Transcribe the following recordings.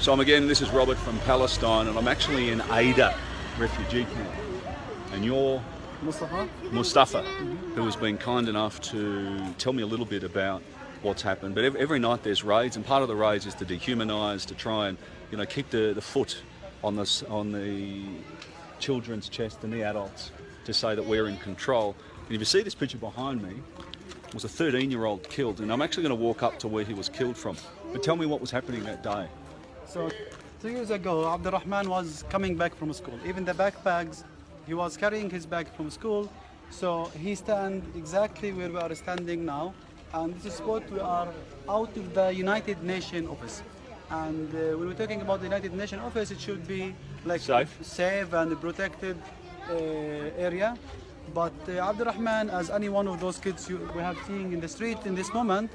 So this is Robert from Palestine, and I'm actually in Aida refugee camp. And you're Mustafa, who has been kind enough to tell me a little bit about what's happened. But every night there's raids, and part of the raids is to dehumanise, to try and keep the foot on the children's chest and the adults, to say that we're in control. And if you see this picture behind me, was a 13-year-old killed, and I'm actually going to walk up to where he was killed from. But tell me what was happening that day. So 2 years ago, al-Rahman was coming back from school. Even the backpacks, he was carrying his bag from school. So he stand exactly where we are standing now. And this is spot we are out of the United Nations office. And when we're talking about the United Nations office, it should be like safe and protected area. But al-Rahman, as any one of those kids we have seen in the street in this moment,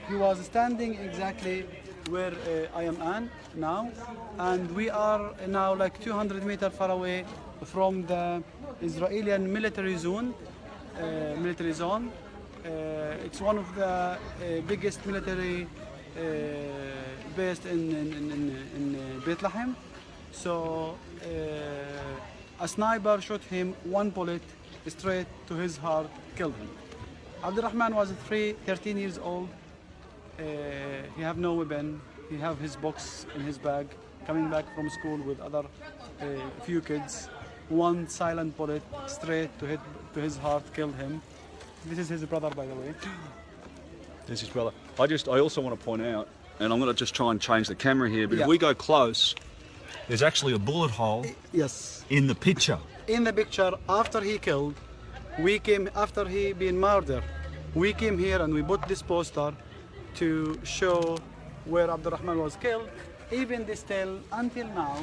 he was standing exactly where I am now, and we are now like 200 meters far away from the Israeli military zone. It's one of the biggest military based in Bethlehem. So a sniper shot him one bullet straight to his heart, killed him. al-Rahman was 13 years old. He have no weapon. He have his box in his bag, coming back from school with other few kids. One silent bullet straight to his heart killed him. This is his brother, by the way. This is his brother. I also want to point out, and I'm going to just try and change the camera here, but yeah. If we go close, there's actually a bullet hole. Yes. In the picture. In the picture, after he killed, we came, after he been murdered, we came here and we put this poster to show where al-Rahman was killed. Even still, until now,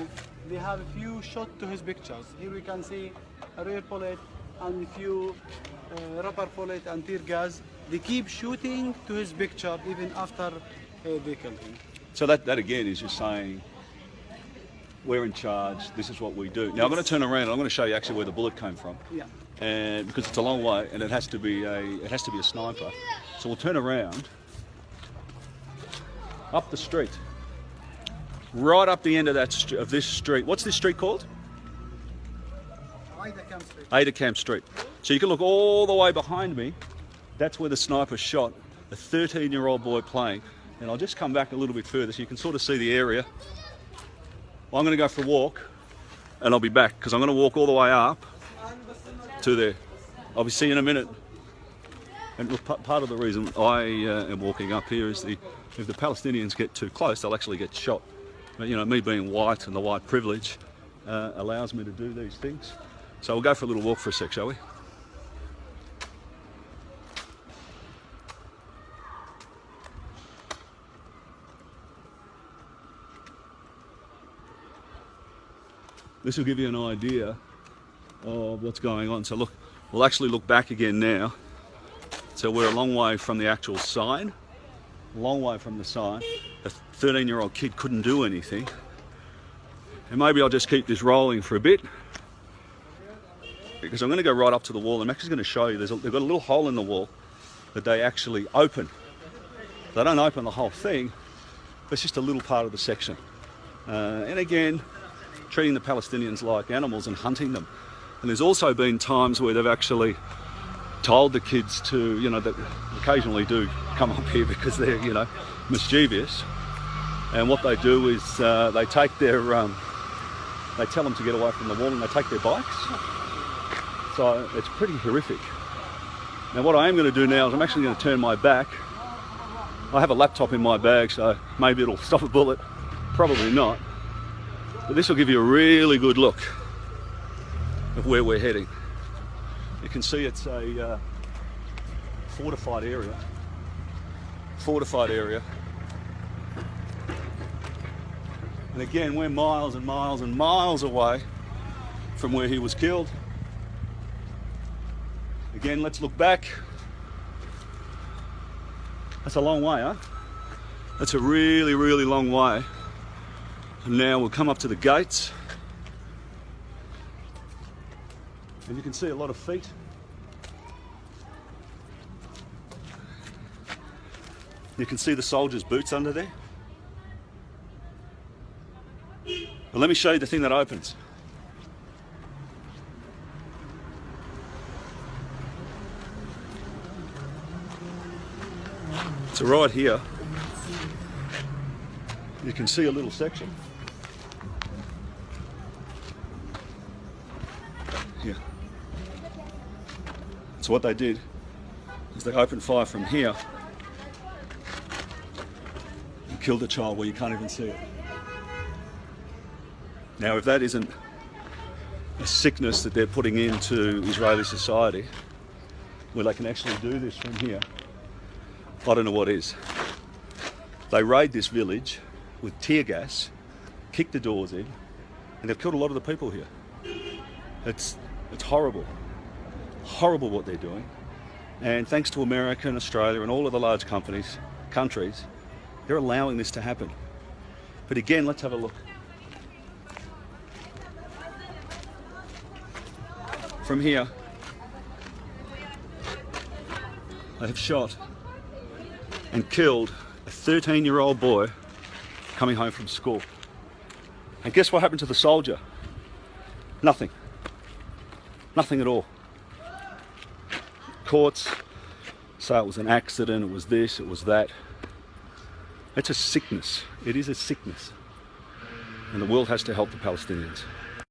they have a few shots to his pictures. Here we can see a real bullet and a few rubber bullet and tear gas. They keep shooting to his picture even after they killed him. So that again is just saying, we're in charge, this is what we do. Now I'm going to turn around and I'm going to show you actually where the bullet came from. Yeah. And because it's a long way and it has to be a sniper. So we'll turn around up the street. Right up the end of this street. What's this street called? Aida Camp Street. So you can look all the way behind me. That's where the sniper shot a 13-year-old boy playing. And I'll just come back a little bit further so you can sort of see the area. Well, I'm going to go for a walk and I'll be back because I'm going to walk all the way up to there. I'll be seeing you in a minute. And look, part of the reason I am walking up here is if the Palestinians get too close, they'll actually get shot. But, me being white and the white privilege allows me to do these things. So we'll go for a little walk for a sec, shall we? This will give you an idea of what's going on. So look, we'll actually look back again now. So we're a long way from the actual sign, a long way from the sign. A 13-year-old kid couldn't do anything. And maybe I'll just keep this rolling for a bit because I'm going to go right up to the wall. I'm actually going to show you, they've got a little hole in the wall that they actually open. They don't open the whole thing, it's just a little part of the section. And again, treating the Palestinians like animals and hunting them. And there's also been times where they've actually told the kids to, that occasionally do come up here because they're, mischievous. And what they do is they take they tell them to get away from the wall and they take their bikes. So it's pretty horrific. Now what I am going to do now is I'm actually going to turn my back. I have a laptop in my bag, so maybe it'll stop a bullet. Probably not. But this will give you a really good look of where we're heading. You can see it's a fortified area. And again, we're miles and miles and miles away from where he was killed. Again, let's look back. That's a long way, huh? That's a really, really long way. And now we'll come up to the gates. And you can see a lot of feet. You can see the soldiers' boots under there. But let me show you the thing that opens. So right here, you can see a little section. Here. So what they did is they opened fire from here and killed a child where you can't even see it. Now, if that isn't a sickness that they're putting into Israeli society, where they can actually do this from here, I don't know what is. They raid this village with tear gas, kick the doors in, and they've killed a lot of the people here. It's horrible. Horrible what they're doing. And thanks to America and Australia and all of the large countries, they're allowing this to happen. But again, let's have a look. From here, they have shot and killed a 13-year-old boy coming home from school. And guess what happened to the soldier? Nothing. Nothing at all. Courts say it was an accident, it was this, it was that. It's a sickness. It is a sickness. And the world has to help the Palestinians.